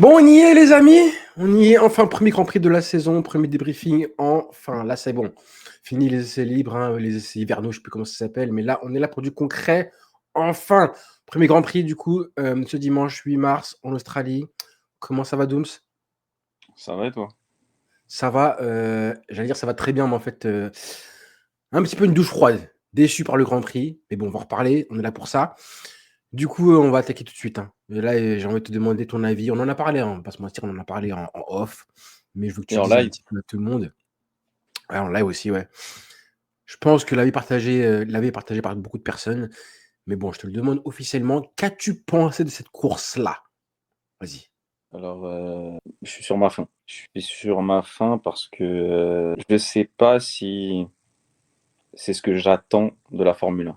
Bon, on y est, les amis. On y est. Enfin, premier Grand Prix de la saison, premier débriefing. Enfin, là, c'est bon. Fini les essais libres, hein, les essais hivernaux, je ne sais plus comment ça s'appelle. Mais là, on est là pour du concret. Enfin, premier Grand Prix, du coup, ce dimanche 8 mars en Australie. Comment ça va, Dooms? Ça va et toi? Ça va, j'allais dire ça va très bien, mais en fait, un petit peu une douche froide. Déçu par le Grand Prix. Mais bon, on va en reparler. On est là pour ça. Du coup, on va attaquer tout de suite, hein. Et là, j'ai envie de te demander ton avis. On en a parlé, hein, on va pas se mentir, on en a parlé en off, mais je veux que Et tu en dises un live? petit peu à tout le monde. Ouais, en live aussi, ouais. Je pense que l'avis est partagé par beaucoup de personnes, mais bon, je te le demande officiellement. Qu'as-tu pensé de cette course-là? Vas-y. Alors, je suis sur ma faim. Je suis sur ma faim parce que je sais pas si c'est ce que j'attends de la Formule 1.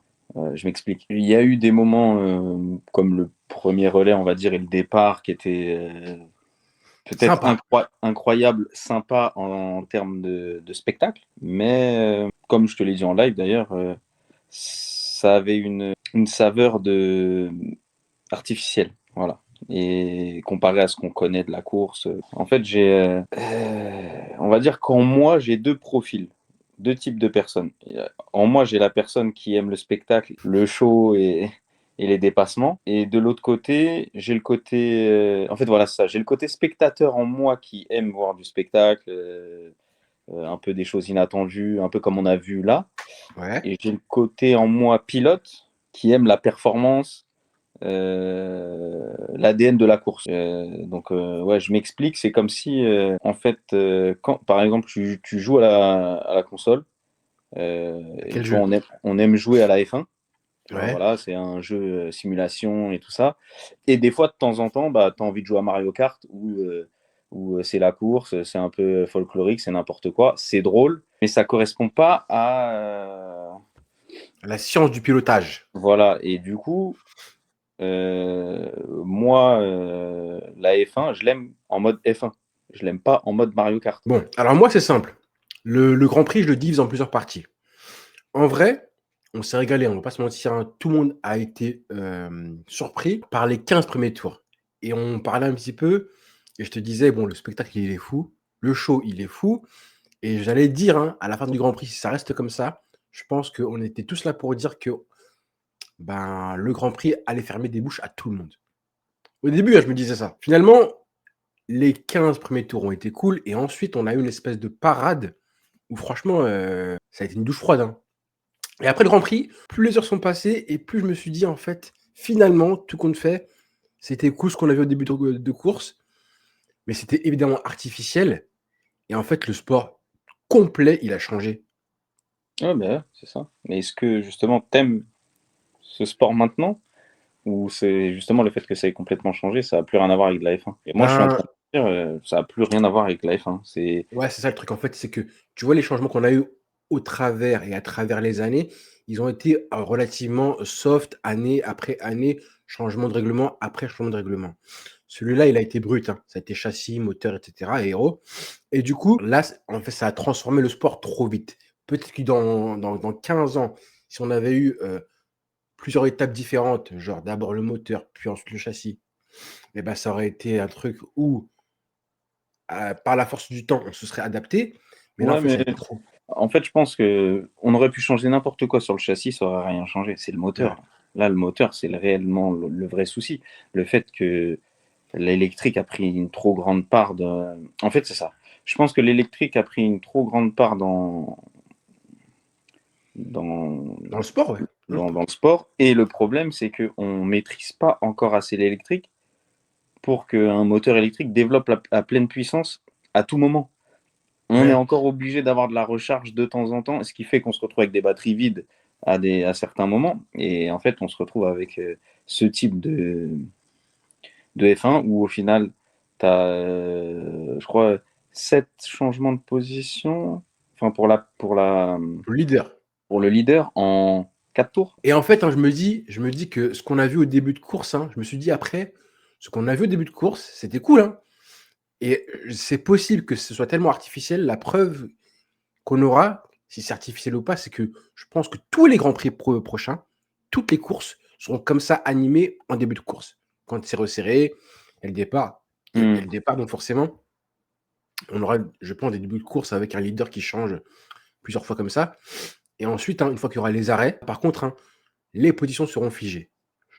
Je m'explique. Il y a eu des moments comme le premier relais, on va dire, et le départ qui était peut-être Sympa. incroyable, sympa en termes de spectacle, mais comme je te l'ai dit en live d'ailleurs, ça avait une saveur artificielle. Voilà. Et comparé à ce qu'on connaît de la course, en fait, on va dire qu'en moi, j'ai deux profils, deux types de personnes. En moi, j'ai la personne qui aime le spectacle, le show et les dépassements. Et de l'autre côté, j'ai le côté, en fait, voilà c'est ça, j'ai le côté spectateur en moi qui aime voir du spectacle, un peu des choses inattendues, un peu comme on a vu là. Ouais. Et j'ai le côté en moi pilote qui aime la performance, l'ADN de la course. Ouais, je m'explique, c'est comme si, en fait, quand par exemple tu joues à la console, et Quel tu vois, jeu? on aime jouer à la F1, tu vois, Ouais. voilà, c'est un jeu simulation et tout ça. Et des fois, de temps en temps, bah, tu as envie de jouer à Mario Kart où c'est la course, c'est un peu folklorique, c'est n'importe quoi, c'est drôle, mais ça correspond pas à. La science du pilotage. Voilà, et du coup, moi, la F1, je l'aime en mode F1. Je l'aime pas en mode Mario Kart. Bon, alors moi, c'est simple. Le Grand Prix, je le divise en plusieurs parties. En vrai, on s'est régalé, on va pas se mentir, hein. Tout le monde a été, surpris par les 15 premiers tours et on parlait un petit peu et je te disais: «Bon, le spectacle, il est fou, le show, il est fou» et j'allais dire, hein, à la fin du Grand Prix, si ça reste comme ça, je pense qu'on était tous là pour dire que, ben, le Grand Prix allait fermer des bouches à tout le monde. Au début, hein, je me disais ça. Finalement, les 15 premiers tours ont été cool et ensuite on a eu une espèce de parade où franchement, ça a été une douche froide, hein. Et après le Grand Prix, plus les heures sont passées et plus je me suis dit: «En fait, finalement, tout compte fait, c'était cool ce qu'on a vu au début de course, mais c'était évidemment artificiel et en fait, le sport complet, il a changé». Ouais, bah, ouais, c'est ça. Mais est-ce que justement t'aimes ce sport maintenant? Ou c'est justement le fait que ça ait complètement changé, ça a plus rien à voir avec de la F1? Et moi, je suis en Ben, train de dire, ça a plus rien à voir avec la F1. ouais, c'est ça le truc, en fait, c'est que tu vois les changements qu'on a eu au travers et à travers les années, ils ont été, relativement soft année après année, changement de règlement après changement de règlement. Celui-là, il a été brut, hein, ça a été châssis, moteur et cetera, aéro. Et du coup, là, en fait, ça a transformé le sport trop vite. Peut-être que dans 15 ans, si on avait eu, plusieurs étapes différentes, genre d'abord le moteur, puis ensuite le châssis, et ben ça aurait été un truc où, par la force du temps, on se serait adapté. Mais là, en Ouais, fait, ça mais a été trop. en fait, je pense que on aurait pu changer n'importe quoi sur le châssis, ça aurait rien changé. C'est le Ouais. moteur. Là, le moteur, c'est réellement le vrai souci. Le fait que l'électrique a pris une trop grande part de. En fait, c'est ça. Je pense que l'électrique a pris une trop grande part dans, Dans le sport, ouais. Mmh. dans le sport. Et le problème, c'est qu'on ne maîtrise pas encore assez l'électrique pour qu'un moteur électrique développe à pleine puissance à tout moment. On est Ouais. encore obligé d'avoir de la recharge de temps en temps, ce qui fait qu'on se retrouve avec des batteries vides à certains moments. Et en fait, on se retrouve avec ce type de F1 où au final, tu as, je crois, 7 changements de position, enfin Le leader. pour le leader en 4 tours. Et en fait, hein, je me dis que ce qu'on a vu au début de course, hein, je me suis dit après, ce qu'on a vu au début de course, c'était cool, hein. Et c'est possible que ce soit tellement artificiel. La preuve qu'on aura, si c'est artificiel ou pas, c'est que je pense que tous les grands prix prochains, toutes les courses seront comme ça animées en début de course. Quand c'est resserré, et le départ. et le départ. Donc forcément, on aura, je pense, des débuts de course avec un leader qui change plusieurs fois comme ça. Et ensuite, une fois qu'il y aura les arrêts, par contre, les positions seront figées.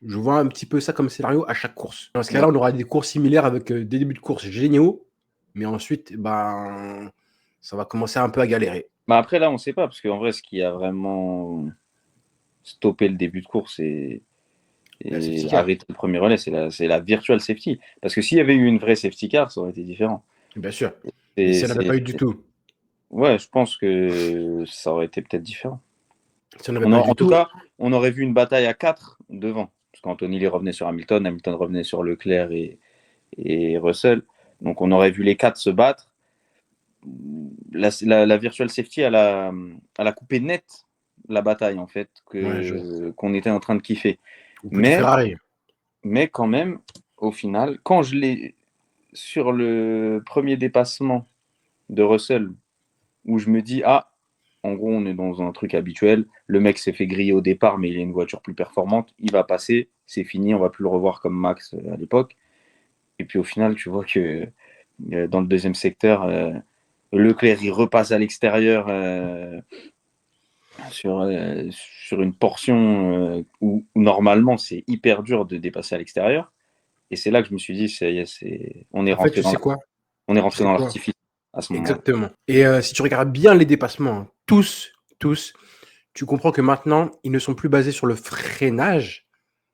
Je vois un petit peu ça comme scénario à chaque course. Dans ce cas-là, on aura des courses similaires avec des débuts de course géniaux, mais ensuite, ça va commencer un peu à galérer. Après, là, on ne sait pas, parce qu'en vrai, ce qui a vraiment stoppé le début de course et arrêté le premier relais, c'est la virtual safety. Parce que s'il y avait eu une vraie safety car, ça aurait été différent. Bien sûr. Et si elle n'avait pas eu du tout. Ouais, je pense que ça aurait été peut-être différent. Si en tout cas, on aurait vu une bataille à 4 devant. Parce qu'Anthony revenait sur Hamilton, Hamilton revenait sur Leclerc et Russell. Donc on aurait vu les 4 se battre. La virtual safety, elle a coupé net la bataille, en fait, qu'on était en train de kiffer. Mais quand même, au final, quand je l'ai sur le premier dépassement de Russell, où je me dis, en gros, on est dans un truc habituel. Le mec s'est fait griller au départ, mais il a une voiture plus performante. Il va passer, c'est fini, on va plus le revoir comme Max à l'époque. Et puis au final, tu vois que dans le deuxième secteur, Leclerc, il repasse à l'extérieur sur une portion où normalement c'est hyper dur de dépasser à l'extérieur. Et c'est là que je me suis dit, on est rentré dans l'artifice à ce moment-là. Exactement. Et si tu regardes bien les dépassements, tous, tu comprends que maintenant, ils ne sont plus basés sur le freinage,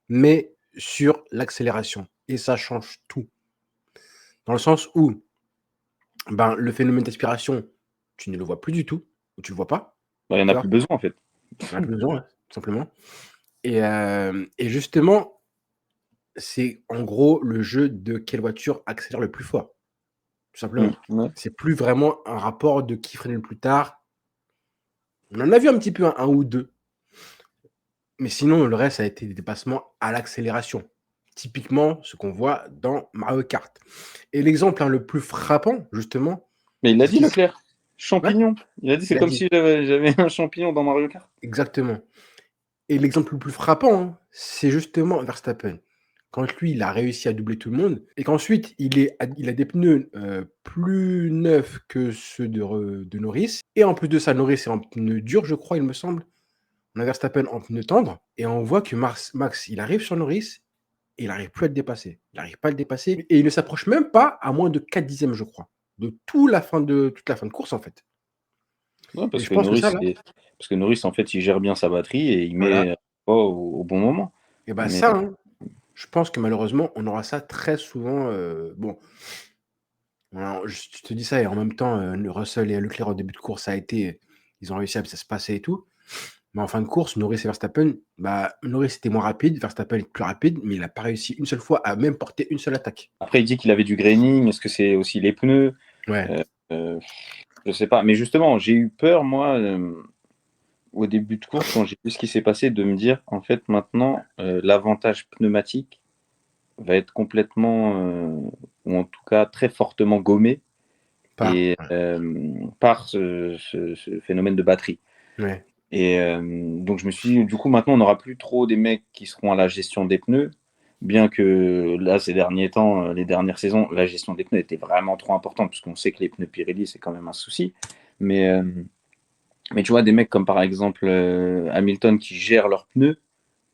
mais sur l'accélération. Et ça change tout. Dans le sens où le phénomène d'aspiration, tu ne le vois plus du tout, ou tu ne le vois pas. Il n'y en a plus besoin, en fait. Il n'y en a plus besoin, tout simplement. Et justement, c'est en gros le jeu de quelle voiture accélère le plus fort. Tout simplement. C'est plus vraiment un rapport de qui freine le plus tard. On en a vu un petit peu un ou deux. Mais sinon, le reste, ça a été des dépassements à l'accélération. Typiquement, ce qu'on voit dans Mario Kart. Et l'exemple le plus frappant, justement. Mais il a dit, Leclerc, champignon. Ouais. Il a dit, c'est comme si j'avais un champignon dans Mario Kart. Exactement. Et l'exemple le plus frappant, c'est justement Verstappen. Quand lui, il a réussi à doubler tout le monde, et qu'ensuite, il a des pneus plus neufs que ceux de Norris. Et en plus de ça, Norris est en pneu dur, je crois, il me semble. On a Verstappen en pneu tendre, et on voit que Max, il arrive sur Norris, et il n'arrive plus à le dépasser. Il n'arrive pas à le dépasser, et il ne s'approche même pas à moins de 4 dixièmes, je crois, de toute la fin de course, en fait. Ouais, parce que Norris, en fait, il gère bien sa batterie et il met au bon moment. Et je pense que malheureusement, on aura ça très souvent. Alors, je te dis ça, et en même temps, Russell et Leclerc au début de course, ils ont réussi à se passer et tout. Mais en fin de course, Norris et Verstappen, Norris était moins rapide, Verstappen est plus rapide, mais il n'a pas réussi une seule fois à même porter une seule attaque. Après, il dit qu'il avait du graining. Est-ce que c'est aussi les pneus? Ouais. Je sais pas. Mais justement, j'ai eu peur, moi, au début de course, quand j'ai vu ce qui s'est passé, de me dire, en fait, maintenant, l'avantage pneumatique va être complètement, ou en tout cas très fortement gommé par ce phénomène de batterie. Ouais. Et donc je me suis dit, du coup, maintenant, on n'aura plus trop des mecs qui seront à la gestion des pneus, bien que là, ces derniers temps, les dernières saisons, la gestion des pneus était vraiment trop importante, puisqu'on sait que les pneus Pirelli, c'est quand même un souci. Mais tu vois, des mecs comme par exemple Hamilton qui gèrent leurs pneus,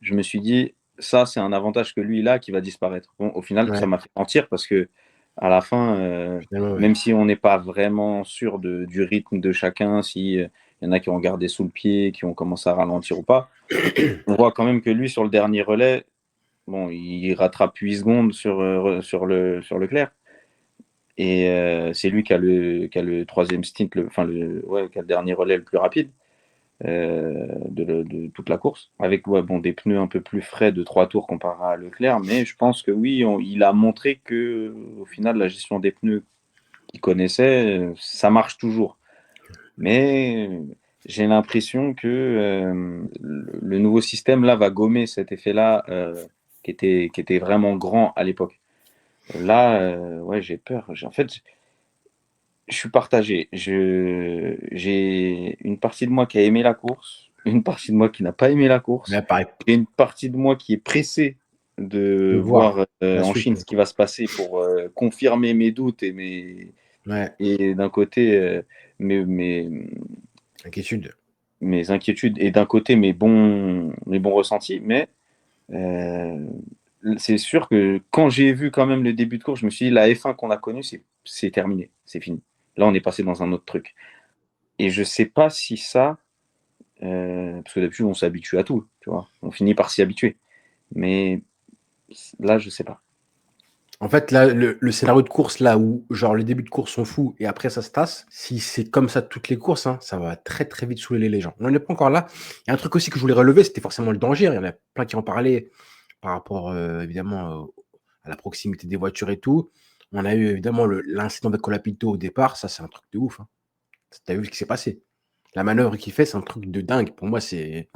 je me suis dit, ça, c'est un avantage que lui, il a, qui va disparaître. Bon, au final, ça m'a fait mentir, parce que à la fin, même si on n'est pas vraiment sûr du rythme de chacun, si il y en a qui ont gardé sous le pied, qui ont commencé à ralentir ou pas, on voit quand même que lui, sur le dernier relais, bon, il rattrape 8 secondes sur Leclerc. Et c'est lui qui a le troisième stint, qui a le dernier relais le plus rapide de toute la course, avec des pneus un peu plus frais de 3 tours comparé à Leclerc. Mais je pense que oui, il a montré que au final, la gestion des pneus qu'il connaissait, ça marche toujours. Mais j'ai l'impression que le nouveau système là va gommer cet effet-là qui était vraiment grand à l'époque. Là, j'ai peur. En fait, je suis partagé. J'ai une partie de moi qui a aimé la course, une partie de moi qui n'a pas aimé la course, Ouais, pareil. et une partie de moi qui est pressée De de voir voir la en suite. Chine ce qui va se passer pour confirmer mes doutes Ouais, et d'un côté mes, inquiétude. mes inquiétudes et d'un côté mes bons ressentis. Mais euh, c'est sûr que quand j'ai vu quand même le début de course, je me suis dit la F1 qu'on a connue, c'est terminé, c'est fini. Là, on est passé dans un autre truc. Et je sais pas si ça, parce que d'habitude, on s'habitue à tout, tu vois. On finit par s'y habituer. Mais là, je sais pas. En fait, là, le scénario de course, là où genre les débuts de course sont fous et après ça se tasse, si c'est comme ça toutes les courses, hein, ça va très très vite saouler les gens. On n'en est pas encore là. Il y a un truc aussi que je voulais relever, c'était forcément le danger. Il y en a plein qui en parlaient par rapport évidemment à la proximité des voitures et tout. On a eu évidemment l'incident de Colapinto au départ, ça c'est un truc de ouf. Hein. T'as vu ce qui s'est passé. La manœuvre qu'il fait, c'est un truc de dingue. Pour moi, c'est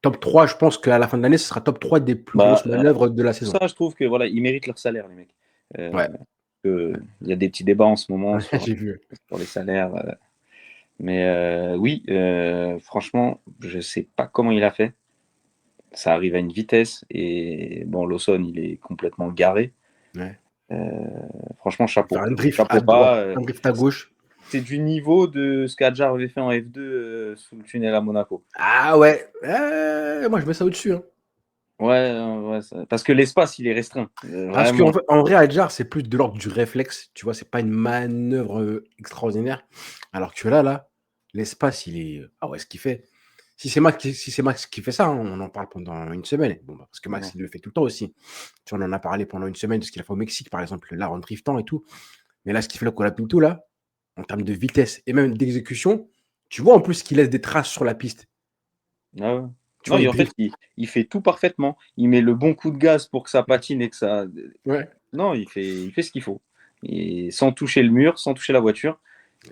top 3. Je pense qu'à la fin de l'année, ce sera top 3 des plus Bah, grosses manœuvres de la tout saison. ça, je trouve que voilà, ils méritent leur salaire, les mecs. Euh, Ouais, Il y a des petits débats en ce moment j'ai vu. sur les salaires. Mais oui, franchement, je sais pas comment il a fait. Ça arrive à une vitesse et bon, Lawson, il est complètement garé. Ouais. Franchement, Faire chapeau. un drift à Chapeau droite, bas. un drift à gauche. C'est du niveau de ce qu'Adjar avait fait en F2 sous le tunnel à Monaco. Ah ouais, moi je mets ça au-dessus. Hein. Ouais, ouais, parce que l'espace, il est restreint. Parce qu'en Vraiment. en vrai, Adjar, c'est plus de l'ordre du réflexe. Tu vois, c'est pas une manœuvre extraordinaire. Alors que là, l'espace, il est. Ah ouais, ce qu'il fait. Si c'est Max qui fait ça, hein, on en parle pendant une semaine. Bon, bah, parce que Max, Ouais. il le fait tout le temps aussi. Tu vois, on en a parlé pendant une semaine de ce qu'il a fait au Mexique, par exemple, là, en driftant et tout. Mais là, ce qu'il fait le Colapinto, là, en termes de vitesse et même d'exécution, tu vois en plus qu'il laisse des traces sur la piste. Ah ouais. Tu Non, vois, il en fait, drift. il fait tout parfaitement. Il met le bon coup de gaz pour que ça patine et que ça. Ouais. Non, il fait ce qu'il faut. Et sans toucher le mur, sans toucher la voiture.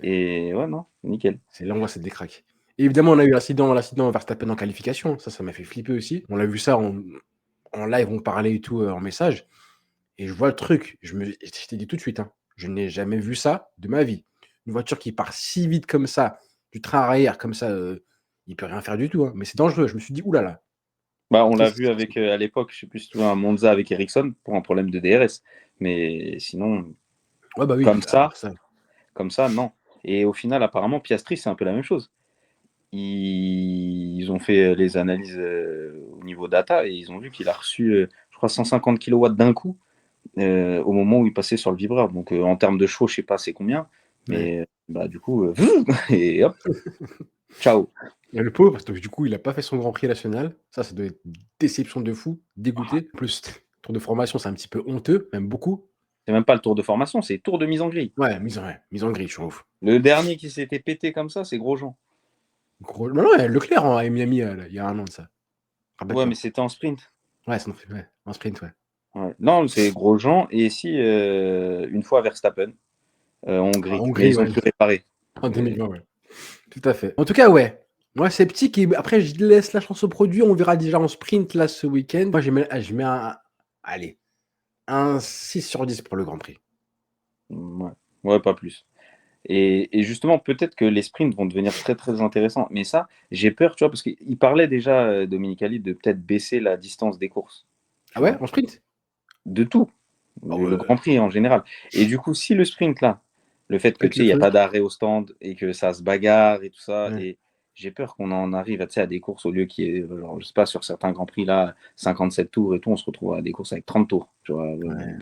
Et ouais, non, nickel. C'est là où on voit cette décraque. Et évidemment, on a eu l'incident Verstappen en qualification. Ça m'a fait flipper aussi. On a vu ça en live, on parlait et tout en message. Et je vois le truc. Je t'ai dit tout de suite, hein, je n'ai jamais vu ça de ma vie. Une voiture qui part si vite comme ça, du train arrière comme ça, il peut rien faire du tout. Hein. Mais c'est dangereux. Je me suis dit, oulala. Bah, on l'a Qu'est-ce vu qui se passe. avec, à l'époque, je sais plus si tu vois, un Monza avec Ericsson pour un problème de DRS. Mais sinon, Ouais, bah oui, comme à part ça, ça. comme ça, non. Et au final, apparemment, Piastri, c'est un peu la même chose. Ils ont fait les analyses au niveau data et ils ont vu qu'il a reçu, je crois, 150 kilowatts d'un coup au moment où il passait sur le vibreur. Donc, en termes de chevaux, je sais pas c'est combien, Ouais. mais bah, du coup, et hop, ciao. Et le pauvre, parce que du coup, il a pas fait son Grand Prix national. Ça doit être une déception de fou, dégoûté. En plus, tour de formation, c'est un petit peu honteux, même beaucoup. C'est même pas le tour de formation, c'est tour de mise en grille. Ouais, mise en grille, je trouve. Le dernier qui s'était pété comme ça, c'est Grosjean. Non, non, Leclerc à Miami, il y a un an de ça. Ouais, mais Rappelle-toi. c'était en sprint. Ouais, en sprint, ouais. Ouais. Non, c'est Grosjean et si une fois Verstappen en En Hongrie, mais Hongrie, ils ont ouais, pu réparer. en 2020, ouais. Tout à fait. En tout cas, ouais. Moi, sceptique. Et après, je laisse la chance au produit. On verra déjà en sprint, là, ce week-end. Moi, je mets allez, un 6 sur 10 pour le Grand Prix. Ouais, ouais, pas plus. Et justement, peut-être que les sprints vont devenir très très intéressants. Mais ça, j'ai peur, tu vois, parce qu'il parlait déjà, Dominique Ali, de peut-être baisser la distance des courses, Ah tu ouais, vois, en sprint? de tout, Ah le ouais, Grand Prix en général. Et du coup, si le sprint là, le fait que avec tu sais, le il n'y a feu. pas d'arrêt au stand et que ça se bagarre et tout ça, Ouais. et j'ai peur qu'on en arrive tu sais, à des courses au lieu qui est, genre, je sais pas, sur certains Grands Prix là, 57 tours et tout, on se retrouve à des courses avec 30 tours, tu vois. Ouais.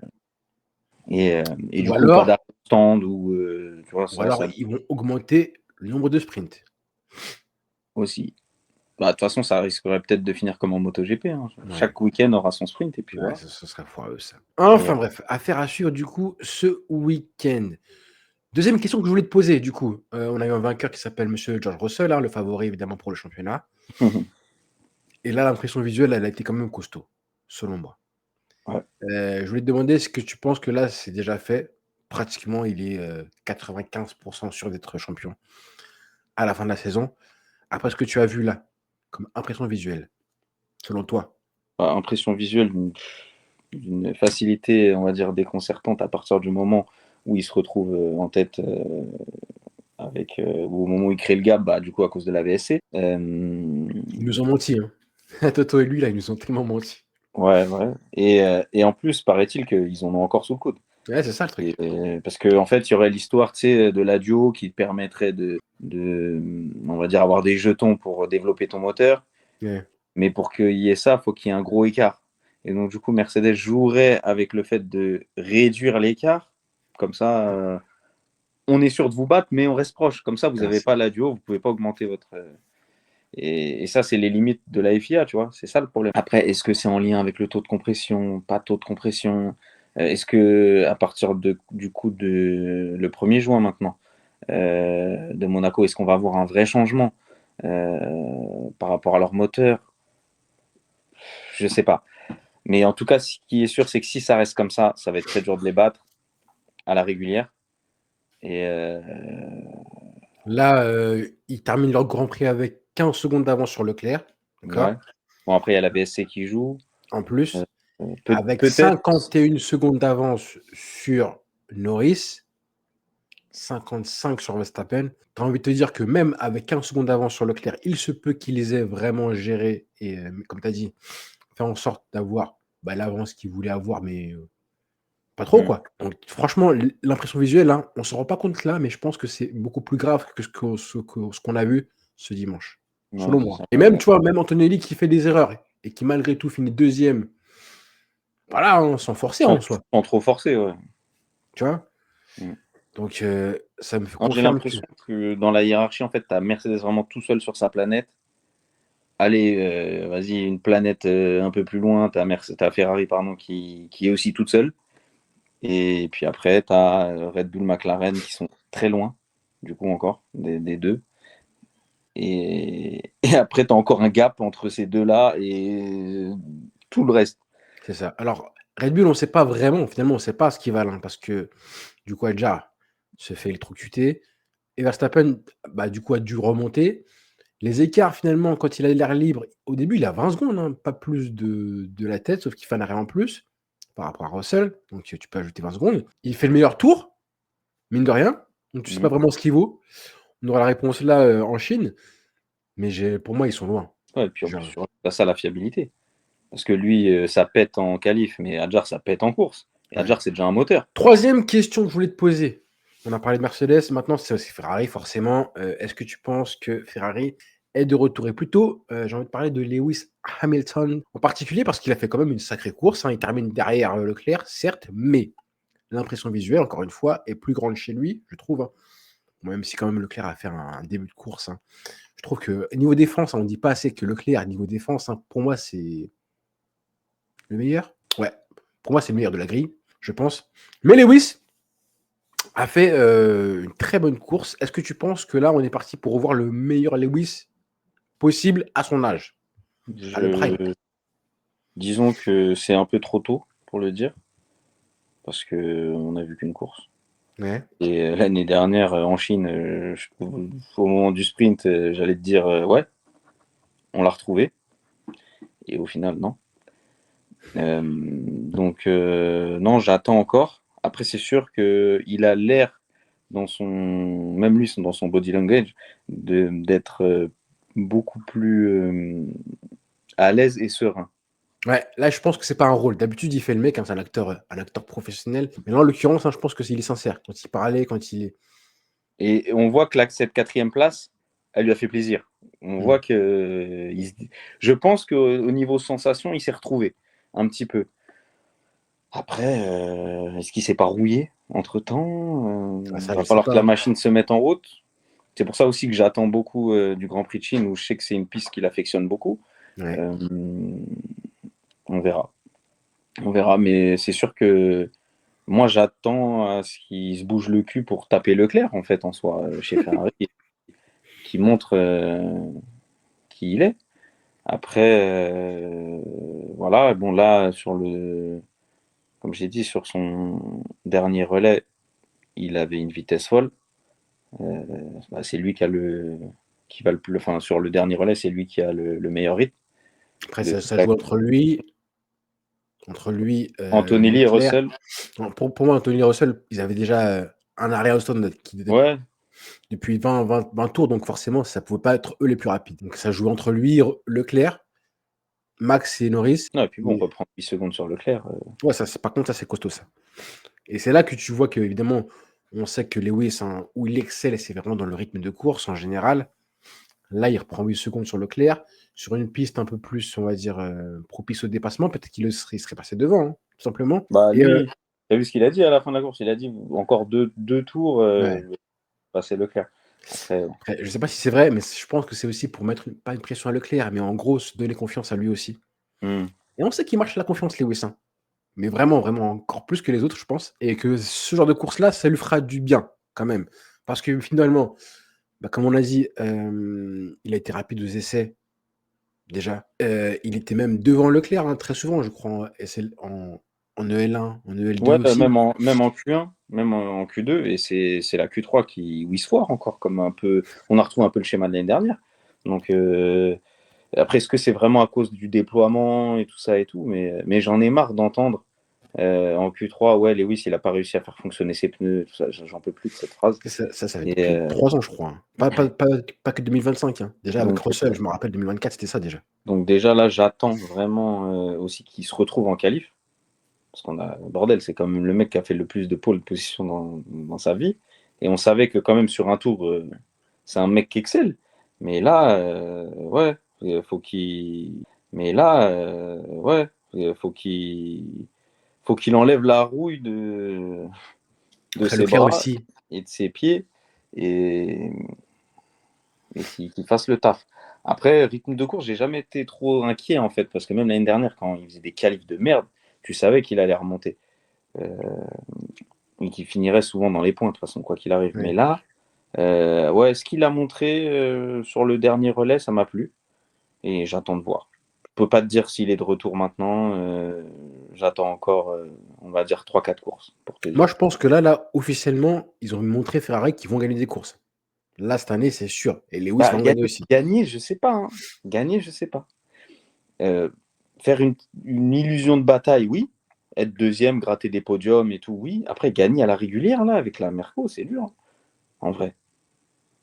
Et du Ou coup, pas d'arrêt alors, au stand ou, tu vois, ou alors, ça ils vont augmenter le nombre de sprints. aussi. Bah, de toute façon, ça risquerait peut-être de finir comme en MotoGP. Hein. Ouais. Chaque week-end aura son sprint et puis Ouais, voilà. ce serait foireux, ça. Et, Enfin, bref, affaire à suivre, du coup, ce week-end. Deuxième question que je voulais te poser, du coup. On a eu un vainqueur qui s'appelle Monsieur George Russell, hein, le favori, évidemment, pour le championnat. Et là, l'impression visuelle, elle a été quand même costaud, selon moi. ouais. Je voulais te demander, est-ce que tu penses que là, c'est déjà fait? Pratiquement, il est 95% sûr d'être champion à la fin de la saison. Après ce que tu as vu là, comme impression visuelle, selon toi. Bah, impression visuelle d'une facilité, on va dire, déconcertante à partir du moment où il se retrouve en tête avec, ou au moment où il crée le gap, bah, du coup, à cause de la VSC. Ils nous ont menti, hein. Toto et lui, là, ils nous ont tellement menti. Ouais, ouais. Et en plus, paraît-il qu'ils en ont encore sous le coude. Ouais, c'est ça le truc. Parce qu'en fait, il y aurait l'histoire, tu sais, de la duo qui te permettrait on va dire, avoir des jetons pour développer ton moteur. Ouais. Mais pour qu'il y ait ça, il faut qu'il y ait un gros écart. Et donc, du coup, Mercedes jouerait avec le fait de réduire l'écart. Comme ça, on est sûr de vous battre, mais on reste proche. Comme ça, vous n'avez Merci. pas la duo, vous ne pouvez pas augmenter votre. Et ça, c'est les limites de la FIA, tu vois. C'est ça le problème. Après, est-ce que c'est en lien avec le taux de compression, pas taux de compression? Est-ce que à partir du coup le 1er juin maintenant de Monaco, est-ce qu'on va avoir un vrai changement par rapport à leur moteur? Je sais pas. Mais en tout cas, ce qui est sûr, c'est que si ça reste comme ça va être très dur de les battre à la régulière. Et Là, ils terminent leur Grand Prix avec 15 secondes d'avance sur Leclerc. ouais. D'accord? Bon, après, il y a la BSC qui joue. En Euh, plus, peut- avec peut-être. 51 secondes d'avance sur Norris, 55 sur Verstappen. Tu as envie de te dire que même avec 15 secondes d'avance sur Leclerc, il se peut qu'ils les aient vraiment gérés et, comme tu as dit, fait en sorte d'avoir l'avance qu'ils voulaient avoir, mais pas trop, Hmm. quoi. Donc, franchement, l'impression visuelle, hein, on ne se rend pas compte là, mais je pense que c'est beaucoup plus grave que ce qu'on a vu ce dimanche, Ouais, selon c'est moi. ça. Et même, tu vois, même Antonelli qui fait des erreurs et qui malgré tout finit deuxième, voilà, hein, sans forcer en soi, Sans trop forcer, ouais. tu vois. Hmm. Donc, ça me Moi, j'ai confirme que l'impression que dans la hiérarchie, en fait, tu as Mercedes vraiment tout seul sur sa planète. Allez, vas-y, une planète un peu plus loin, tu as Ferrari pardon, qui est aussi toute seule. Et puis après, tu as Red Bull, McLaren qui sont très loin, du coup, encore, des deux. Et après, tu as encore un gap entre ces deux-là et tout le reste. c'est ça. Alors, Red Bull, on ne sait pas vraiment, finalement, on ne sait pas ce qu'ils valent, hein, parce que du coup, Adja se fait électrocuter et Verstappen, du coup, a dû remonter. Les écarts, finalement, quand il a l'air libre, au début, il a 20 secondes, hein, pas plus de la tête, sauf qu'il fait un arrêt en plus par rapport à Russell. Donc, tu peux ajouter 20 secondes. Il fait le meilleur tour, mine de rien. Donc, tu sais pas Mhm. vraiment ce qu'il vaut. On aura la réponse là en Chine. Mais pour moi, ils sont loin. Ouais, et puis en plus, Genre, tu as ça la fiabilité. Parce que lui, ça pète en qualif, mais Adjar, ça pète en course. Et ouais. Adjar, c'est déjà un moteur. Troisième question que je voulais te poser. On a parlé de Mercedes, maintenant c'est aussi Ferrari, forcément. Est-ce que tu penses que Ferrari est de retour? Et plutôt, j'ai envie de parler de Lewis Hamilton en particulier parce qu'il a fait quand même une sacrée course, hein. Il termine derrière Leclerc, certes, mais l'impression visuelle, encore une fois, est plus grande chez lui, je trouve, hein. Bon, même si quand même Leclerc a fait un début de course, hein. Je trouve que niveau défense, on ne dit pas assez que Leclerc, niveau défense, hein, pour moi, c'est le meilleur. Ouais, pour moi, c'est le meilleur de la grille, je pense. Mais Lewis a fait une très bonne course. Est-ce que tu penses que là, on est parti pour revoir le meilleur Lewis possible à son âge, à le prime? Disons que c'est un peu trop tôt pour le dire, parce qu'on n'a vu qu'une course. Ouais. Et l'année dernière, en Chine, au moment du sprint, j'allais te dire, ouais, on l'a retrouvé. Et au final, non. Donc, non, j'attends encore. Après, c'est sûr qu'il a l'air, même lui, dans son body language, d'être beaucoup plus à l'aise et serein. Ouais, là, je pense que c'est pas un rôle. D'habitude, il fait le mec, hein, c'est un acteur professionnel. Mais là, en l'occurrence, hein, je pense que s'il est sincère, quand il parlait, quand il est. Et on voit que cette quatrième place, elle lui a fait plaisir. On Hmm. voit que, je pense qu'au niveau sensation, il s'est retrouvé un petit peu. Après, est-ce qu'il s'est pas rouillé entre-temps? Ah, Il ça, je va sais falloir pas, que la hein. machine se mette en route. C'est pour ça aussi que j'attends beaucoup du Grand Prix de Chine, où je sais que c'est une piste qu'il affectionne beaucoup. Ouais. Euh, on verra. On verra, mais c'est sûr que moi, j'attends à ce qu'il se bouge le cul pour taper Leclerc, en fait, en soi, chez Ferrari, qui montre qui il est. Après, voilà, bon, là, comme j'ai dit, sur son dernier relais, il avait une vitesse folle. Euh, c'est lui qui va le plus, enfin, sur le dernier relais, c'est lui qui a le meilleur rythme Après, de ça joue entre lui, Antonelli et Leclerc. Russell. Non, pour moi, Anthony Russell, ils avaient déjà un arrêt Austin qui Ouais, depuis 20 tours, donc forcément, ça ne pouvait pas être eux les plus rapides. Donc ça joue entre lui, Leclerc. Max et Norris. Non, et puis bon, on Mais reprend 8 secondes sur Leclerc. ouais, par contre, ça, c'est costaud, ça. Et c'est là que tu vois que, évidemment, on sait que Lewis, hein, où il excelle, c'est vraiment dans le rythme de course en général. Là, il reprend 8 secondes sur Leclerc. Sur une piste un peu plus, on va dire, propice au dépassement, peut-être il serait passé devant, hein, tout simplement. Bah, Et lui, t'as vu ce qu'il a dit à la fin de la course? Il a dit encore deux tours, ouais. passer Leclerc. Après, Après, je ne sais pas si c'est vrai, mais je pense que c'est aussi pour mettre pas une pression à Leclerc, mais en gros, se donner confiance à lui aussi. hmm. Et on sait qu'il marche la confiance, Lewis, hein. Mais vraiment, vraiment encore plus que les autres, je pense. Et que ce genre de course-là, ça lui fera du bien, quand même. Parce que finalement, bah, comme on a dit, il a été rapide aux essais, déjà. Il était même devant Leclerc, hein, très souvent, je crois, en EL1, en EL2 Ouais, aussi. même en Q1, même en Q2, et c'est la Q3 où il se foire encore, comme un peu. On a retrouvé un peu le schéma de l'année dernière. Donc, après, est-ce que c'est vraiment à cause du déploiement et tout ça et tout? Mais j'en ai marre d'entendre en Q3, ouais, Lewis, il n'a pas réussi à faire fonctionner ses pneus, tout ça, j'en peux plus de cette phrase. Ça fait Et depuis 3 ans, je crois, hein. Pas que 2025, hein. Déjà, avec donc, Russell, je me rappelle 2024, c'était ça déjà. donc déjà là, j'attends vraiment aussi qu'il se retrouve en qualif. Parce qu'on a, bordel, c'est quand même le mec qui a fait le plus de pole position dans sa vie. Et on savait que quand même sur un tour, c'est un mec qui excelle. Mais là, ouais, faut qu'il. Mais là, ouais, faut qu'il enlève la rouille de Après, ses Leclerc bras aussi. et de ses pieds et, et qu'il fasse le taf. Après, rythme de course, j'ai jamais été trop inquiet en fait, parce que même l'année dernière, quand il faisait des qualifs de merde, tu savais qu'il allait remonter. Euh, et qui finirait souvent dans les points, de toute façon, quoi qu'il arrive. Mais Ouais. là, ouais, ce qu'il a montré sur le dernier relais, ça m'a plu. Et j'attends de voir. Je peux pas te dire s'il est de retour maintenant. J'attends encore, on va dire, 3-4 courses, pour te dire. Moi, je pense que là, officiellement, ils ont montré Ferrari qu'ils vont gagner des courses. Là, cette année, c'est sûr. Et Lewis Bah, va en gagner aussi. gagner, je sais pas. Hein. Gagner, je sais pas. Euh, faire une illusion de bataille, oui. Être deuxième, gratter des podiums et tout, oui. Après, gagner à la régulière, là, avec la Merco, c'est dur, hein, en vrai.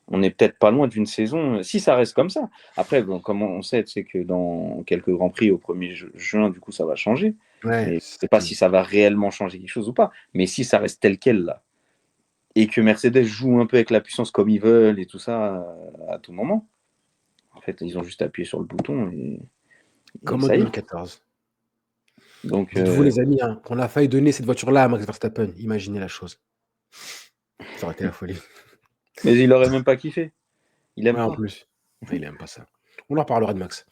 On n'est peut-être pas loin d'une saison, si ça reste comme ça. Après, bon, comme on sait, c'est que dans quelques Grands Prix au 1er juin, du coup, ça va changer. Ouais, Mais je ne sais pas si ça va réellement changer quelque chose ou pas. Mais si ça reste tel quel, là, et que Mercedes joue un peu avec la puissance comme ils veulent et tout ça à tout moment, en fait, ils ont juste appuyé sur le bouton et comme en ça y est. 2014. Donc, Dites-vous, les amis, hein, qu'on a failli donner cette voiture-là à Max Verstappen. Imaginez la chose. Ça aurait été la folie. mais il n'aurait même pas kiffé. Il aime Ouais, en pas. plus. Ouais, il aime pas ça. On en parlera de Max.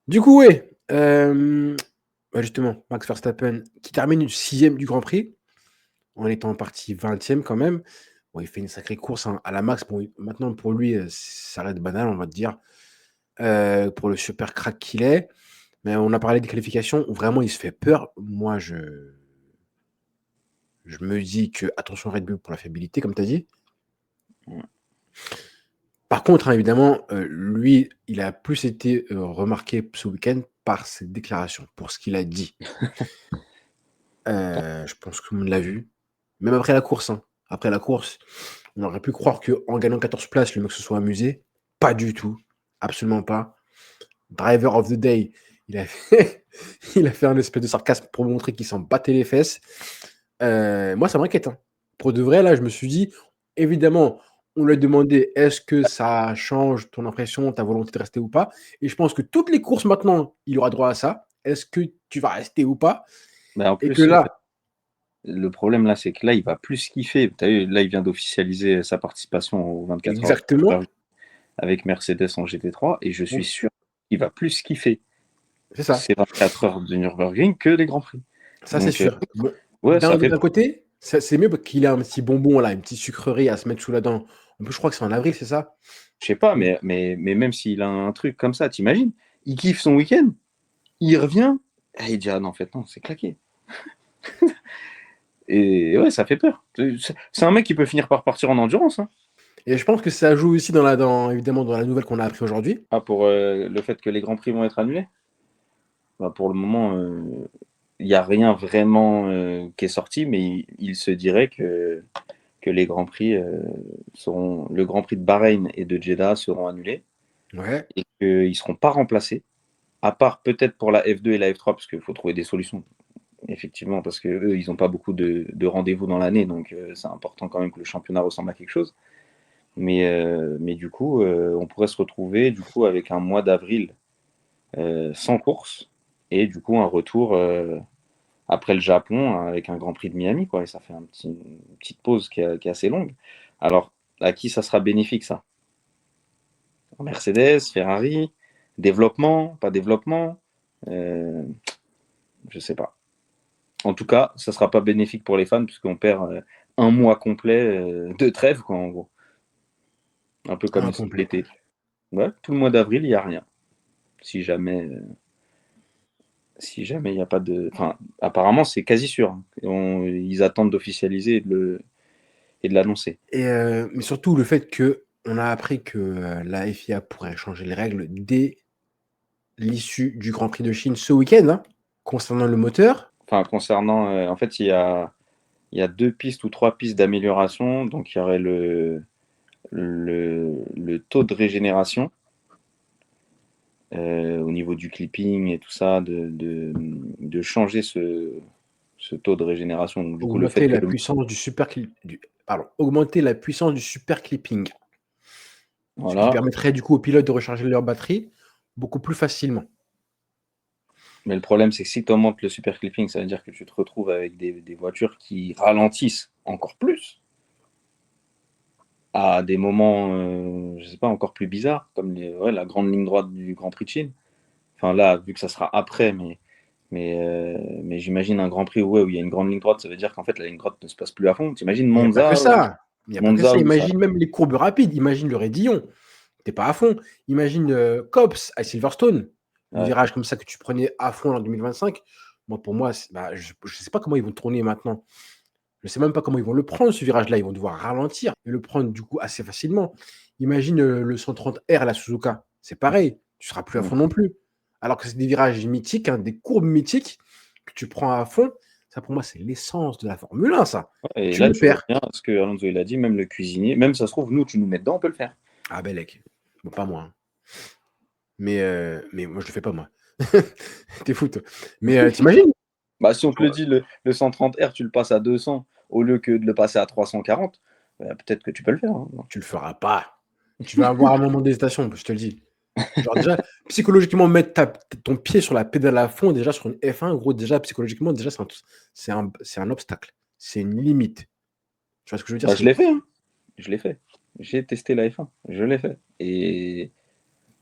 Du coup, ouais. Bah, justement, Max Verstappen qui termine 6e du Grand Prix en étant parti 20e quand même. Bon, il fait une sacrée course, hein, à la Max. Bon, maintenant, pour lui, ça reste banal, on va te dire, pour le super crack qu'il est. Mais on a parlé des qualifications où vraiment il se fait peur. Moi, je me dis que attention Red Bull pour la fiabilité, comme tu as dit. Par contre, hein, évidemment, lui, il a plus été remarqué ce week-end par ses déclarations, pour ce qu'il a dit. Je pense que tout le monde l'a vu. Même après la course, hein. Après la course, on aurait pu croire qu'en gagnant 14 places, le mec se soit amusé. Pas du tout. Absolument pas. Driver of the Day, il a fait, il a fait un espèce de sarcasme pour montrer qu'il s'en battait les fesses. Moi, ça m'inquiète, hein. Pour de vrai, là, je me suis dit, évidemment, on lui a demandé est-ce que ça change ton impression, ta volonté de rester ou pas. Et je pense que toutes les courses maintenant, il aura droit à ça. Est-ce que tu vas rester ou pas? Mais en Et que plus, là, le problème là, c'est que là, il va plus kiffer. T'as vu, là, il vient d'officialiser sa participation aux 24 heures exactement, avec Mercedes en GT3 et je suis on- sûr qu'il va plus kiffer c'est ça. ces 24 heures de Nürburgring que les Grands Prix. Ça, c'est Donc, sûr. Bon, ouais, ça fait d'un côté, c'est mieux qu'il ait un petit bonbon, là, une petite sucrerie à se mettre sous la dent. En plus, je crois que c'est en avril, c'est ça? je sais pas, mais même s'il a un truc comme ça, t'imagines, il kiffe son week-end, il revient, et il dit ah non, en fait, non, c'est claqué. Et ouais, ça fait peur. C'est un mec qui peut finir par partir en endurance. Hein. Et je pense que ça joue aussi évidemment, dans la nouvelle qu'on a appris aujourd'hui. Ah, pour le fait que les Grands Prix vont être annulés bah, pour le moment, il n'y a rien vraiment qui est sorti, mais il se dirait que les Grands Prix seront. Le Grand Prix de Bahreïn et de Jeddah seront annulés Ouais. et qu'ils ne seront pas remplacés à part peut-être pour la F2 et la F3, parce qu'il faut trouver des solutions, effectivement, parce qu'eux, ils n'ont pas beaucoup de rendez-vous dans l'année, donc c'est important quand même que le championnat ressemble à quelque chose. Mais du coup, on pourrait se retrouver du coup avec un mois d'avril sans course, et du coup un retour après le Japon avec un Grand Prix de Miami, quoi, et ça fait une petite pause qui est assez longue. Alors, à qui ça sera bénéfique, ça? Mercedes, Ferrari, développement, pas développement, euh, je sais pas. En tout cas, ça sera pas bénéfique pour les fans puisqu'on perd un mois complet de trêve, quoi, en gros. Un peu comme Incomplet. l'été. Ouais, tout le mois d'avril, il n'y a rien. Si jamais il n'y a pas de. Enfin, apparemment, c'est quasi sûr, hein. Ils attendent d'officialiser et de l'annoncer. Mais surtout le fait qu'on a appris que la FIA pourrait changer les règles dès l'issue du Grand Prix de Chine ce week-end, hein, concernant le moteur. Enfin, concernant. En fait, il y a 2 pistes ou 3 pistes d'amélioration. Donc, il y aurait le taux de régénération au niveau du clipping et tout ça, de changer ce taux de régénération. Donc, du coup, le fait Augmenter que la puissance augmenter la puissance du super clipping. Ce qui voilà. permettrait du coup aux pilotes de recharger leur batterie beaucoup plus facilement. Mais le problème, c'est que si tu augmentes le super clipping, ça veut dire que tu te retrouves avec des voitures qui ralentissent encore plus à des moments, je sais pas, encore plus bizarres, comme la grande ligne droite du Grand Prix de Chine. Enfin là, vu que ça sera après, mais j'imagine un Grand Prix où il y a une grande ligne droite, ça veut dire qu'en fait la ligne droite ne se passe plus à fond. T'imagines Il n'y a pas que Monza, ça. Il n'y a pas que ça. Monza où ça. Imagine même les courbes rapides. Imagine le raidillon. T'es pas à fond. Imagine Copse à Silverstone. Le Ouais. virage comme ça que tu prenais à fond en 2025. Moi, pour moi, je ne sais pas comment ils vont tourner maintenant. Je ne sais même pas comment ils vont le prendre, ce virage-là. Ils vont devoir ralentir et le prendre du coup assez facilement. Imagine le 130R à la Suzuka. C'est pareil. Tu ne seras plus à fond non plus. Alors que c'est des virages mythiques, hein, des courbes mythiques que tu prends à fond. Ça, pour moi, c'est l'essence de la Formule 1, ça. Et Tu là, le tu perds. reviens à ce que Alonso il a dit, même le cuisinier, même ça se trouve, nous, tu nous mets dedans, on peut le faire. Ah, Belek. Bon, pas moi, hein. Mais moi, je le fais pas, moi. T'es fou, toi. Mais t'imagines? Bah, si on te le dit, le 130R, tu le passes à 200 au lieu que de le passer à 340, peut-être que tu peux le faire, hein. Tu le feras pas. Tu vas avoir un moment d'hésitation, je te le dis. Genre, déjà, psychologiquement, mettre ton pied sur la pédale à fond, déjà sur une F1, gros, déjà, psychologiquement, déjà, c'est un obstacle. C'est une limite. Tu vois ce que je veux dire? Bah, je l'ai fait, hein. Je l'ai fait. J'ai testé la F1. Je l'ai fait. Et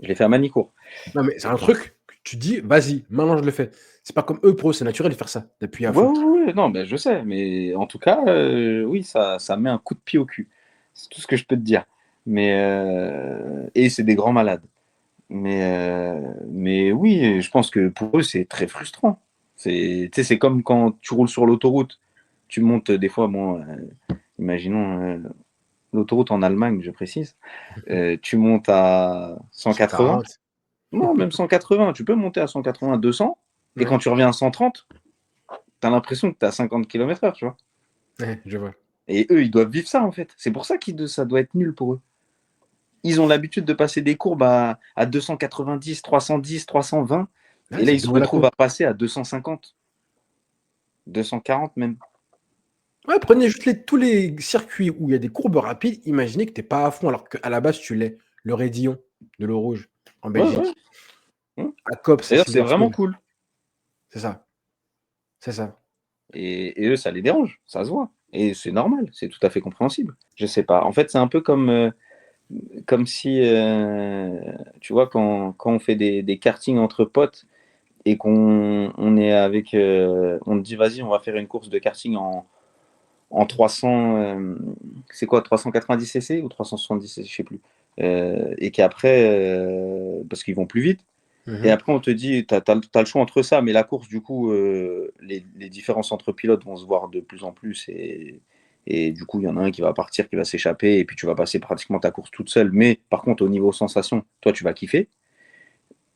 je l'ai fait à Manicourt. Non, mais c'est un truc que tu dis, vas-y, maintenant je le fais. C'est pas comme eux, pour eux, c'est naturel de faire ça depuis à Ouais, fond. ouais, ouais, non, ben, je sais. Mais en tout cas, oui, ça met un coup de pied au cul. C'est tout ce que je peux te dire. Et c'est des grands malades. Mais oui, je pense que pour eux, c'est très frustrant. Tu sais, c'est comme quand tu roules sur l'autoroute. Tu montes des fois, bon, imaginons l'autoroute en Allemagne, je précise. Tu montes à 180. 140. Non, même 180. Tu peux monter à 180, 200. Et Ouais, quand tu reviens à 130, tu as l'impression que tu es à 50 km/h, tu vois. ouais, je vois. Et eux, ils doivent vivre ça, en fait. C'est pour ça que ça doit être nul pour eux. Ils ont l'habitude de passer des courbes à 290, 310, 320. Ouais, Et là, c'est ils se nouveau à la retrouvent con. à passer à 250, 240 même. Ouais, prenez juste tous les circuits où il y a des courbes rapides, imaginez que tu n'es pas à fond alors qu'à la base tu l'es. Le Raidillon de l'eau rouge en Ouais, ouais. Belgique, Ouais. à Copse, à D'ailleurs, c'est vraiment Silverstone. cool. C'est ça. C'est ça. Et eux, ça les dérange. Ça se voit. Et c'est normal. C'est tout à fait compréhensible. Je sais pas. En fait, c'est un peu comme si, tu vois, quand on fait des kartings entre potes et qu'on est avec. On te dit, vas-y, on va faire une course de karting en 300, c'est quoi, 390 cc ou 370 cc, je sais plus. Et qu'après, parce qu'ils vont plus vite, et Mhm. après on te dit, tu as le choix entre ça, mais la course, du coup, les différences entre pilotes vont se voir de plus en plus, et du coup, il y en a un qui va partir, qui va s'échapper, et puis tu vas passer pratiquement ta course toute seule, mais par contre, au niveau sensation, toi, tu vas kiffer.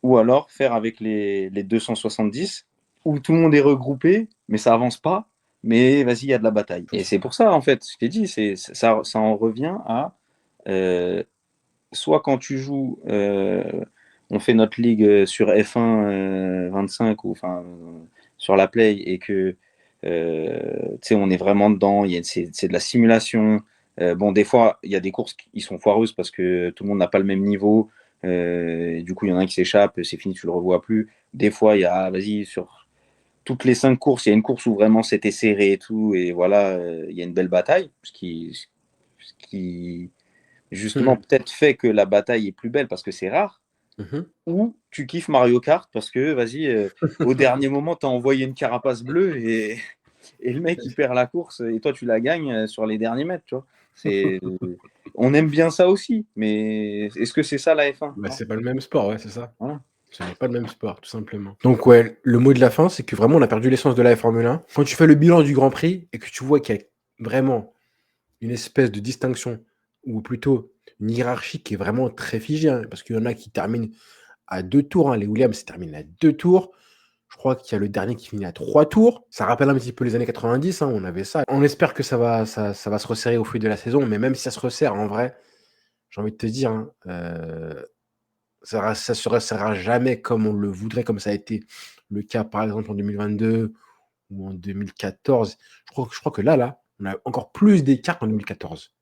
Ou alors faire avec les 270, où tout le monde est regroupé, mais ça avance pas, mais vas-y, il y a de la bataille. Et c'est pour ça, en fait, je t'ai dit, ça en revient à soit quand tu joues on fait notre ligue sur F1 25 ou enfin sur la Play et que on est vraiment dedans, c'est de la simulation. Bon, des fois, il y a des courses qui sont foireuses parce que tout le monde n'a pas le même niveau. Et du coup, il y en a un qui s'échappe, c'est fini, tu le revois plus. Des fois, il y a, vas-y, sur toutes les 5 courses, il y a une course où vraiment c'était serré et tout, et voilà, il y a une belle bataille, ce qui justement Mhm. peut-être fait que la bataille est plus belle parce que c'est rare, Mhm. ou tu kiffes Mario Kart parce que, vas-y, au dernier moment, tu as envoyé une carapace bleue et le mec, il perd la course et toi, tu la gagnes sur les derniers mètres, tu vois. C'est... On aime bien ça aussi, mais est-ce que c'est ça la F1? Bah, Non. c'est pas le même sport, ouais, c'est ça. Voilà. Ce n'est pas le même sport, tout simplement. Donc, ouais, le mot de la fin, c'est que vraiment, on a perdu l'essence de la Formule 1. Quand tu fais le bilan du Grand Prix et que tu vois qu'il y a vraiment une espèce de distinction, ou plutôt une hiérarchie qui est vraiment très figée, hein, parce qu'il y en a qui terminent à 2 tours. Hein, les Williams terminent à 2 tours. Je crois qu'il y a le dernier qui finit à 3 tours. Ça rappelle un petit peu les années 90, hein, on avait ça. On espère que ça va se resserrer au fil de la saison, mais même si ça se resserre, en vrai, j'ai envie de te dire, hein, ça ne se resserrera jamais comme on le voudrait, comme ça a été le cas, par exemple, en 2022 ou en 2014. Je crois que là, on a encore plus d'écart qu'en 2014.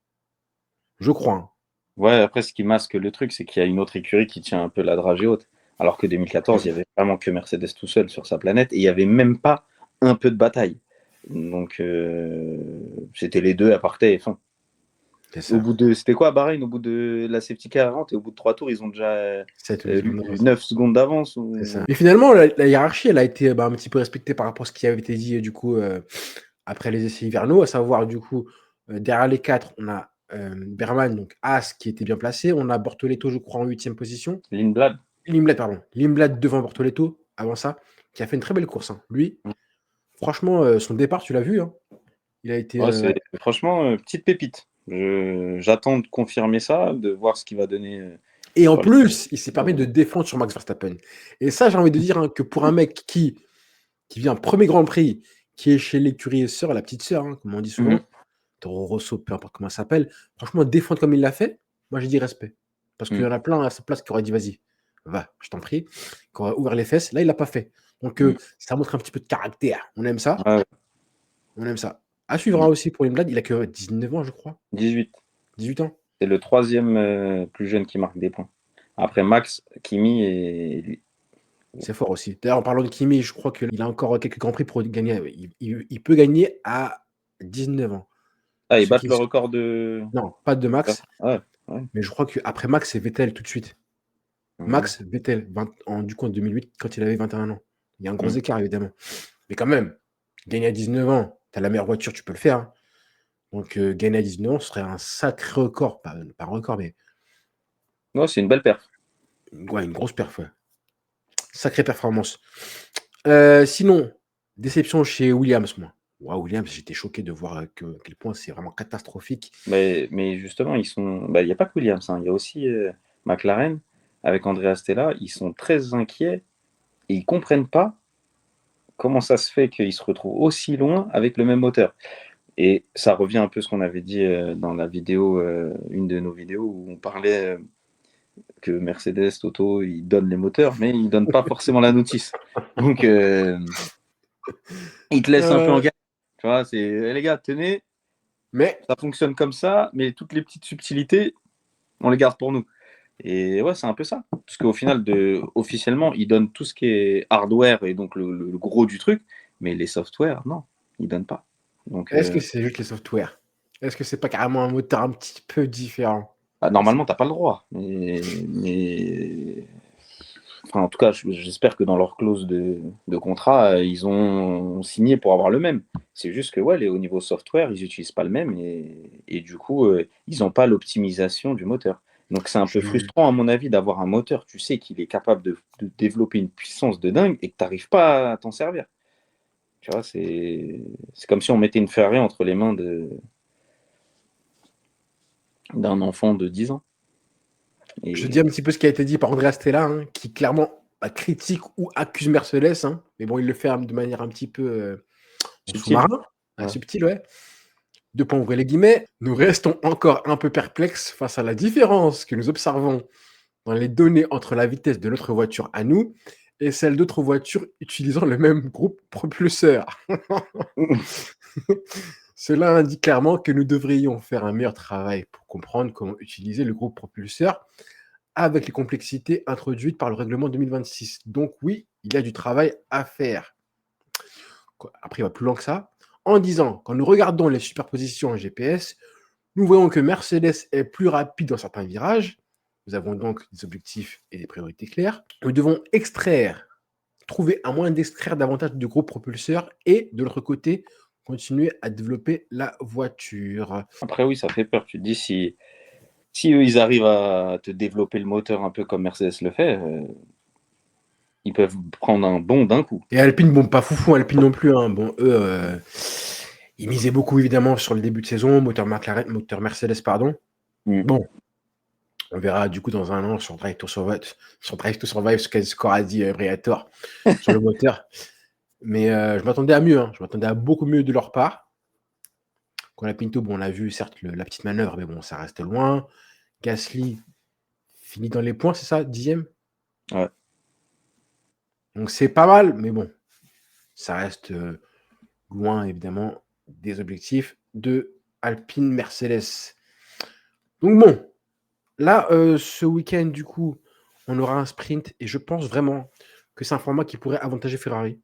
Je crois. Hein. Ouais, après, ce qui masque le truc, c'est qu'il y a une autre écurie qui tient un peu la dragée haute. Alors que 2014, il y avait vraiment que Mercedes tout seul sur sa planète et il n'y avait même pas un peu de bataille. Donc, c'était les deux à parté et fin. C'est Au ça. bout de, c'était quoi à Bahreïn? Au bout de la safety car rentre et au bout de 3 tours, ils ont déjà 7 ou 8 secondes eu d'avance. 9 secondes d'avance. C'est ça. Et finalement, la hiérarchie, elle a été un petit peu respectée par rapport à ce qui avait été dit, du coup, après les essais hivernaux, à savoir, du coup, derrière les 4, on a Berman, donc As, qui était bien placé. On a Bortoleto, je crois, en 8e position. Lindblad. Limblad, pardon. Limblad devant Bortoleto, avant ça, qui a fait une très belle course. Hein. Lui, franchement, son départ, tu l'as vu. Hein. Il a été. Ouais, c'est franchement petite pépite. J'attends de confirmer ça, de voir ce qu'il va donner Et en sur les. plus, il s'est permis de défendre sur Max Verstappen. Et ça, j'ai envie de dire, hein, que pour un mec qui vient premier Grand Prix, qui est chez l'écurie sœur, la petite sœur, hein, comme on dit Mhm. souvent, Toro Rosso, peu importe comment ça s'appelle, franchement, défendre comme il l'a fait, moi, j'ai dit respect. Parce qu'il y Mhm. en a plein à sa place qui auraient dit vas-y, va, je t'en prie, qui auraient ouvert les fesses. Là, il l'a pas fait. Donc, Mhm. ça montre un petit peu de caractère. On aime ça. Ouais, On aime ça. À suivre hein, aussi pour Limblad, il a que 19 ans, je crois. 18. 18 ans. C'est le troisième plus jeune qui marque des points. Après Max, Kimi et lui. C'est fort aussi. D'ailleurs, en parlant de Kimi, je crois qu'il a encore quelques grands prix pour gagner. Il peut gagner à 19 ans. Ah, ils Ce battent qui... le record de. Non, pas de Max, Ouais, ouais. mais je crois qu'après Max, c'est Vettel tout de suite. Mhm. Max, Vettel, du coup en 2008, quand il avait 21 ans. Il y a un gros Mhm. écart, évidemment. Mais quand même, gagner à 19 ans, tu as la meilleure voiture, tu peux le faire. Hein. Donc, gagner à 19 ans, ce serait un sacré record. Pas un record, mais Ouais, c'est une belle perf. ouais, une grosse perf. Ouais. Sacrée performance. Sinon, déception chez Williams, moi. Wow, Williams, j'étais choqué de voir à quel point c'est vraiment catastrophique. Mais justement, ils sont. Bah, il n'y a pas que Williams, hein. Il y a aussi McLaren avec Andrea Stella. Ils sont très inquiets et ils comprennent pas comment ça se fait qu'ils se retrouvent aussi loin avec le même moteur. Et ça revient un peu à ce qu'on avait dit dans la vidéo, une de nos vidéos où on parlait que Mercedes, Toto, ils donnent les moteurs, mais ils donnent pas forcément la notice. Donc, ils te laissent un peu en Euh, galère. Tu vois, c'est les gars, tenez, mais ça fonctionne comme ça, mais toutes les petites subtilités, on les garde pour nous. Et ouais, c'est un peu ça. Parce qu'au final, officiellement, ils donnent tout ce qui est hardware et donc le gros du truc, mais les softwares, non, ils donnent pas. Donc, est-ce que c'est juste les softwares? Est-ce que c'est pas carrément un moteur un petit peu différent? bah, normalement, t'as pas le droit. Mais enfin, en tout cas, j'espère que dans leur clause de contrat, ils ont signé pour avoir le même. C'est juste que ouais, au niveau software, ils n'utilisent pas le même et du coup, ils n'ont pas l'optimisation du moteur. Donc c'est un peu Je- frustrant à mon avis d'avoir un moteur, tu sais qu'il est capable de développer une puissance de dingue et que tu n'arrives pas à t'en servir. Tu vois, c'est comme si on mettait une Ferrari entre les mains d'un enfant de 10 ans. Je te dis Et un petit peu ce qui a été dit par Andrea Stella, hein, qui clairement critique ou accuse Mercedes, hein, mais bon, il le fait de manière un petit peu en subtil. sous-marin, Ouais. subtil, ouais. Deux points ouvrez les guillemets. Nous restons encore un peu perplexes face à la différence que nous observons dans les données entre la vitesse de notre voiture à nous et celle d'autres voitures utilisant le même groupe propulseur. Cela indique clairement que nous devrions faire un meilleur travail pour comprendre comment utiliser le groupe propulseur avec les complexités introduites par le règlement 2026. Donc oui, il y a du travail à faire. Après, il va plus loin que ça. En disant, quand nous regardons les superpositions en GPS, nous voyons que Mercedes est plus rapide dans certains virages. Nous avons donc des objectifs et des priorités claires. Nous devons trouver un moyen d'extraire davantage de gros propulseurs et, de l'autre côté, continuer à développer la voiture. Après, oui, ça fait peur. Tu te dis, si eux, ils arrivent à te développer le moteur un peu comme Mercedes le fait, ils peuvent prendre un bond d'un coup. Et Alpine, bon, pas foufou, Alpine non plus. Hein. Bon, eux, ils misaient beaucoup évidemment sur le début de saison, moteur Mercedes, pardon. Bon, on verra du coup dans un an sur Drive to Survive, ce quel score a dit Briator sur le moteur. Mais je m'attendais à mieux, hein. Je m'attendais à beaucoup mieux de leur part. Quand la Pinto, bon, on a vu certes la petite manœuvre, mais bon, ça reste loin. Gasly finit dans les points, c'est ça, 10e? Ouais. Donc c'est pas mal, mais bon, ça reste loin évidemment des objectifs de Alpine Mercedes. Donc bon, là, ce week-end, du coup, on aura un sprint et je pense vraiment que c'est un format qui pourrait avantager Ferrari.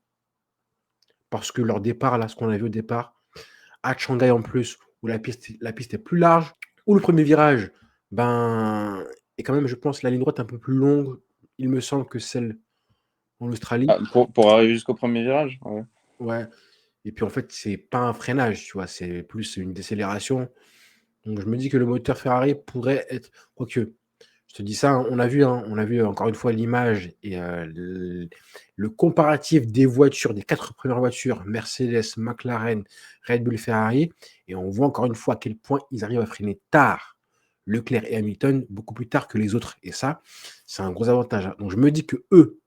Parce que leur départ, là, ce qu'on a vu au départ, à Shanghai en plus, où la piste est plus large, où le premier virage, ben, est quand même, je pense, la ligne droite un peu plus longue, il me semble, que celle en Australie. Ah, pour arriver jusqu'au premier virage. Ouais. Ouais. Et puis en fait, c'est pas un freinage, tu vois, c'est plus une décélération. Donc je me dis que le moteur Ferrari pourrait être. Quoique, je te dis ça, hein, on a vu encore une fois l'image et le comparatif des voitures, des 4 premières voitures, Mercedes, McLaren, Red Bull, Ferrari, et on voit encore une fois à quel point ils arrivent à freiner tard Leclerc et Hamilton, beaucoup plus tard que les autres. Et ça, c'est un gros avantage. Hein. Donc je me dis que eux,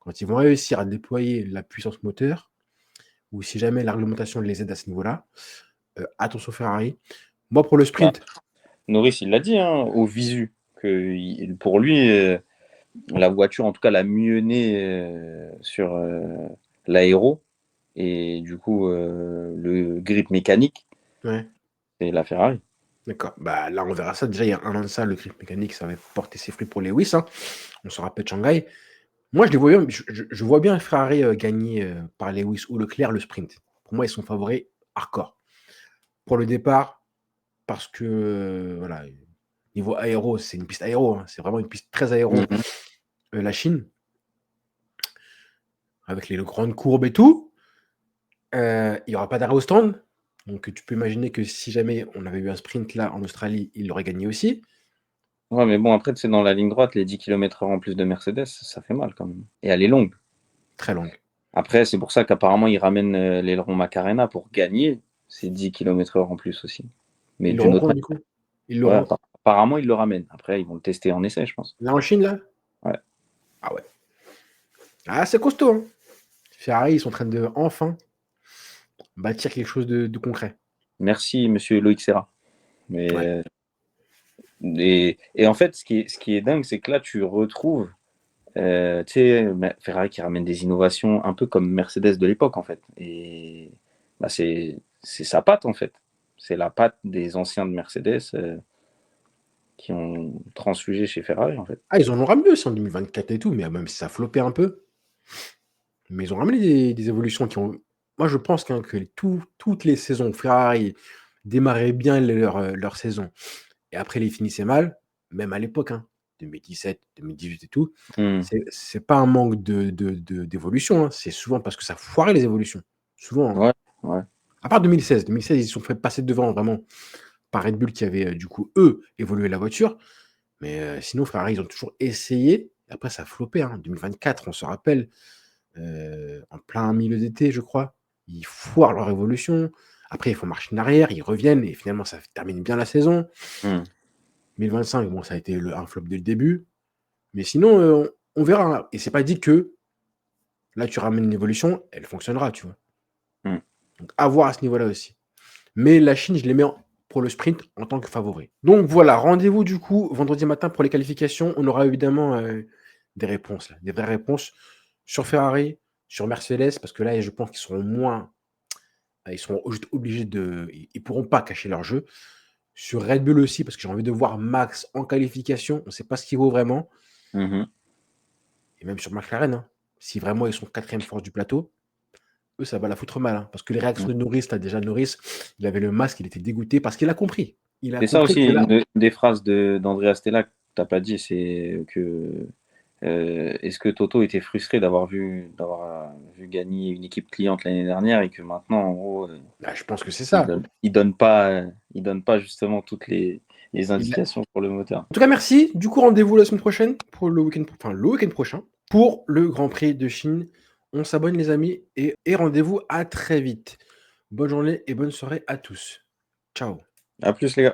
quand ils vont réussir à déployer la puissance moteur, ou si jamais la réglementation les aide à ce niveau-là, attention Ferrari. Moi, pour le sprint. Norris, il l'a dit au visu, que pour lui, la voiture, en tout cas, la mieux née sur l'aéro et du coup le grip mécanique, Ouais. c'est la Ferrari. D'accord. Bah, là, on verra ça. Déjà, il y a un an de ça, le grip mécanique, ça va porter ses fruits pour Lewis. Hein. On se rappelle Shanghai. Moi, je vois bien Ferrari gagner par Lewis ou Leclerc le sprint. Pour moi, ils sont favoris hardcore. Pour le départ, parce que voilà, niveau aéro, c'est une piste aéro. Hein. C'est vraiment une piste très aéro. La Chine, avec les grandes courbes et tout, il n'y aura pas d'arrêt au stand. Donc, tu peux imaginer que si jamais on avait eu un sprint là en Australie, il l'aurait gagné aussi. Ouais, mais bon, après, c'est dans la ligne droite, les 10 km/h en plus de Mercedes, ça fait mal quand même. Et elle est longue. Très longue. Après, c'est pour ça qu'apparemment, ils ramènent l'aileron Macarena pour gagner ces 10 km/h en plus aussi. Mais Ils d'une l'auront autre quand, du manière. coup? Ils Ouais, l'auront. apparemment, ils le ramènent. Après, ils vont le tester en essai, je pense. Là, en Chine, là? Ouais. Ah ouais. Ah, c'est costaud, hein. Ferrari, ils sont en train de enfin bâtir quelque chose de concret. Merci, monsieur Loïc Serra. Mais, Ouais. et en fait, ce qui est dingue, c'est que là, tu retrouves tu sais, Ferrari qui ramène des innovations un peu comme Mercedes de l'époque, en fait. Et bah, c'est sa patte, en fait. C'est la patte des anciens de Mercedes qui ont transfugé chez Ferrari, en fait. Ah, ils en ont ramené aussi en 2024 et tout, mais même si ça flopait un peu. Mais ils ont ramené des évolutions qui ont. Moi, je pense que toutes les saisons, Ferrari démarrait bien leur saison. Et après, ils finissaient mal, même à l'époque, hein, 2017, 2018 et tout. C'est pas un manque d'évolution, hein, c'est souvent parce que ça foirait les évolutions. Souvent. Hein. Ouais, ouais. À part 2016. 2016, ils se sont fait passer devant vraiment par Red Bull qui avait du coup, eux, évolué la voiture. Mais sinon, Ferrari, ils ont toujours essayé. Et après, ça a floppé. Hein. 2024, on se rappelle, en plein milieu d'été, je crois. Ils foirent leur évolution. Après, ils font marche en arrière, ils reviennent et finalement, ça termine bien la saison. 2025, bon, ça a été un flop dès le début. Mais sinon, on verra. Et c'est pas dit que là, tu ramènes une évolution, elle fonctionnera, tu vois. Donc, à voir à ce niveau-là aussi. Mais la Chine, je les mets pour le sprint en tant que favori. Donc voilà, rendez-vous du coup vendredi matin pour les qualifications. On aura évidemment des réponses, là, des vraies réponses sur Ferrari, sur Mercedes, parce que là, je pense qu'ils seront moins. Ils seront juste obligés de. Ils ne pourront pas cacher leur jeu. Sur Red Bull aussi, parce que j'ai envie de voir Max en qualification. On ne sait pas ce qu'il vaut vraiment. Mhm. Et même sur McLaren, hein. Si vraiment ils sont quatrième force du plateau, eux, ça va la foutre mal. Hein. Parce que les réactions de Norris, là, déjà, Norris, il avait le masque, il était dégoûté parce qu'il a compris. Il a C'est ça compris aussi, que là. des phrases d'Andrea Stella que tu n'as pas dit, c'est que est-ce que Toto était frustré d'avoir vu gagner une équipe cliente l'année dernière et que maintenant, en gros, Bah, je pense que c'est il ça. donne, il donne pas, il donne pas justement toutes les Il a- indications pour le moteur. En tout cas, merci. Du coup, rendez-vous la semaine prochaine pour le week-end prochain pour le Grand Prix de Chine. On s'abonne, les amis, et rendez-vous à très vite. Bonne journée et bonne soirée à tous. Ciao. À plus les gars.